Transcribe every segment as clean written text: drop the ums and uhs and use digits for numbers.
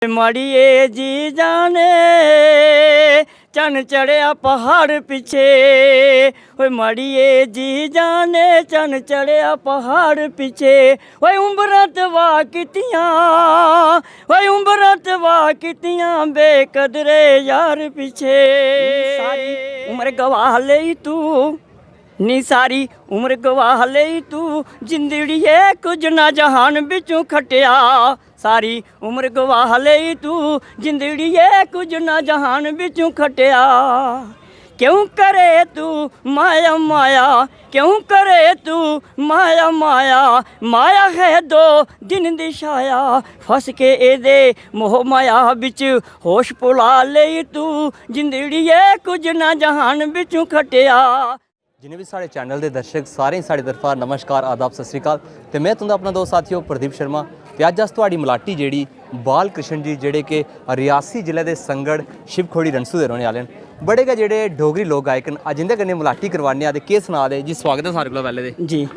माड़िए जी जाने चन चढ़िया पहाड़ पीछे, ओए माड़िए जी जाने चन चढ़िया पहाड़ पीछे, ओए उम्बरां तबाह कीतियां, ओए उम्बरां तबाह कीतियां बेकदरे यार पीछे। सारी उम्र गवाह लई तू नी सारी उम्र गवाह लई तू जिंदड़ीए कुछ ना जहान बिचों खटिया, सारी उम्र गवाह लई तू जिंदड़ीए कुछ ना जहान बिचों खटिया। क्यों करे तू माया माया, क्यों करे तू माया माया, माया है दो दिन दी छाया, फस के एदे मोह माया बिच होश भुला लई तू जिंदड़ीए कुछ ना जहान बिचों खटिया। जिन्हें भी साढ़े चैनल के दर्शक सारे साढ़ी तरफा नमस्कार आदाब सत श्री अकाल। तो मैं तुंदा अपना दोस्त साथियों प्रदीप शर्मा। तो अज अस तुहाड़ी मलाटी जेड़ी बाल कृष्ण जी जेड़े कि रियासी जिले के संगड़ शिवखोड़ी रनसू के रौहने वाले हैं, बड़े गै जेड़े डोगरी लोक गायक न। अज इंदे कन्नै मलाटी करवाने आं। केह् सना दे जी? स्वागत है सारे कोला पैह्ले ते जी।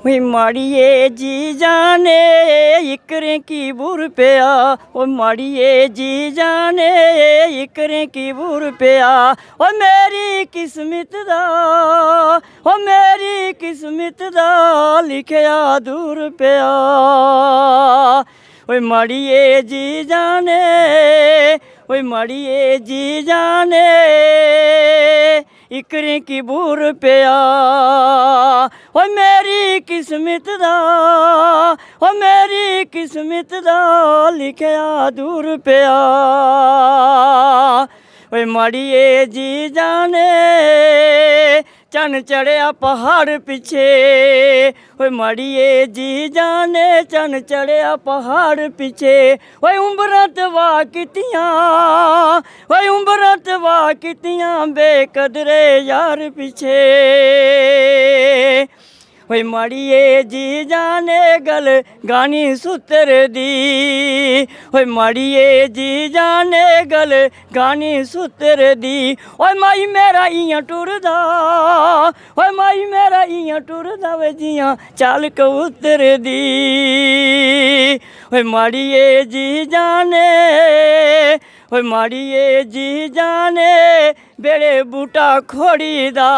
ओए माड़िए जी जाने इकरें की बुर पिया, ओ माड़िए जी जाने इकरें की बुर पिया, ओ मेरी किस्मत दा, ओ मेरी किस्मत दा लिखिया दूर पिया। ओए माड़िए जी जाने, ओए माड़िए जी जाने इकरें की बुर पिया, ओ मेरी किस्मत दा, ओ मेरी किस्मत दा लिखिया दूर पिया। ओए माड़िए जी जाने चन चढ़िया पहाड़ पीछे, ओए माड़िए जी जाने चन चढ़िया पहाड़ पीछे, ओए उम्बरां तबाह कीतियां, ओए उम्बरां तबाह कीतियां बेकदरे यार पीछे। ओए माड़िए जी जाने गल गानी सूत्र दी, ओए माड़िए जी जाने गल गानी सूत्र दी, ओए माई मेरा इयां टुरदा, ओए माई मेरा इयां टुरदा वे जियां चाल कबूतर दी। ओए माड़िए जी जाने, ओए माड़िए जी जाने बेड़े बूटा खोड़ी दा,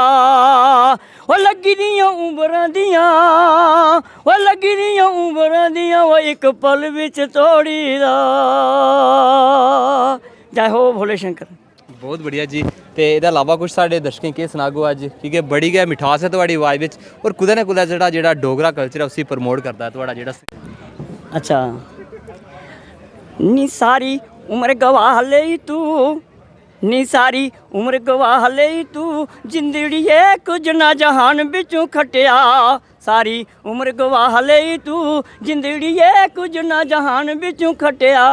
ओ लगी दियां उम्बरां दियां, ओ लगी दियां उम्बरां दियां, ओ एक पल बिच तोड़ी दा। जय हो भोले शंकर। बहुत बढ़िया जी। तो एह्दे अलावा कुछ साढ़े दर्शकें केह् सनागो अज, क्योंकि बड़ी गै मिठास है तुहाड़ी आवाज़ बिच, और कुदै ना कुदै जेह्ड़ा डोगरा कल्चर है उसी प्रमोट करदा है तुहाड़ा जेह्ड़ा। अच्छा नी सारी उम्र गवाह लई तू, नी सारी उम्र गवाह लई तू जिंदड़ीए कुछ ना जहान बिचों खटिया, सारी उम्र गवाह लई तू जिंदड़ीए कुछ ना जहान बिचों खटिया।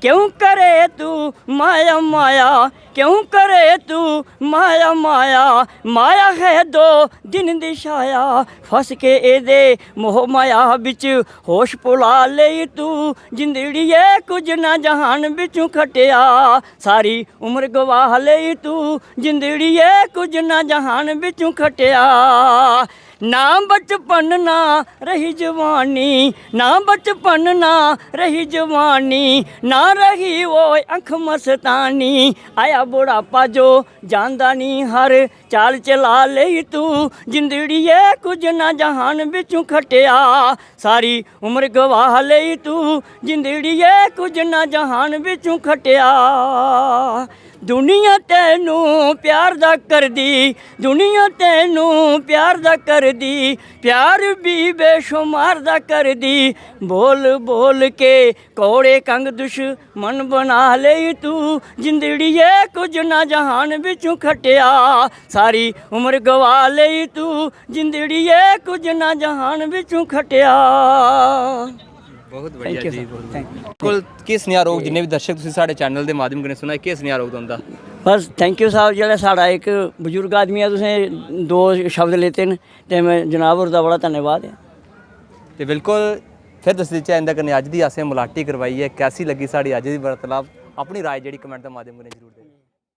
क्यों करे तू माया माया, क्यों करे तू माया माया, माया है दो दिन दी छाया, फस के एदे मोह माया बिच होश भुला लई तू जिंदड़ीए कुछ ना जहान बिचों खटिया, सारी उम्र गवाह लई तू जिंदड़ीए कुछ ना जहान बिचों खटिया। ना बचपन ना रही जवानी, ना बचपन ना रही जवानी, ना रही वो अख मस्तानी, आया बुढ़ापा जो जानदा नी हर चाल चला लई तू जिंदड़ीए कुछ ना जहान बिचों खटिया, सारी उम्र गवाह लई तू जिंदड़ीए कुछ ना जहान बिचों खटिया। दुनिया तैनू प्यार दा कर दी, दुनिया तैनू प्यार दा कर दी, प्यार भी बेशुमार दा कर दी, बोल बोल के कौड़े कंग दुश्मन बना लई तू जिंदड़ीए कुछ ना जहान बिचों खटिया, सारी उम्र गवा लई तू जिंदड़ीए कुछ ना जहान बिचों खटिया। बहुत बढ़िया जी। बिल्कुल किस सनेहा रोग जिन्ने भी दर्शक तुसीं साढ़े चैनल के माध्यम कन्नै सुना, किस सनेहा रोग तुंदा? बस थैंक यू साहब, जेह्ड़ा साढ़ा एक बजुर्ग आदमी है, तुसें दो शब्द लेते न, ते मैं जनाब होर दा बड़ा धन्यवाद है। तो बिल्कुल फिर दस देचै इंदे कन्नै अज्ज दी असें मलाटी करवाई है, कैसी लगी साढ़ी अज्ज दी वार्तालाप? अपनी राय जेह्ड़ी कमेंट दे माध्यम कन्नै जरूर देनी।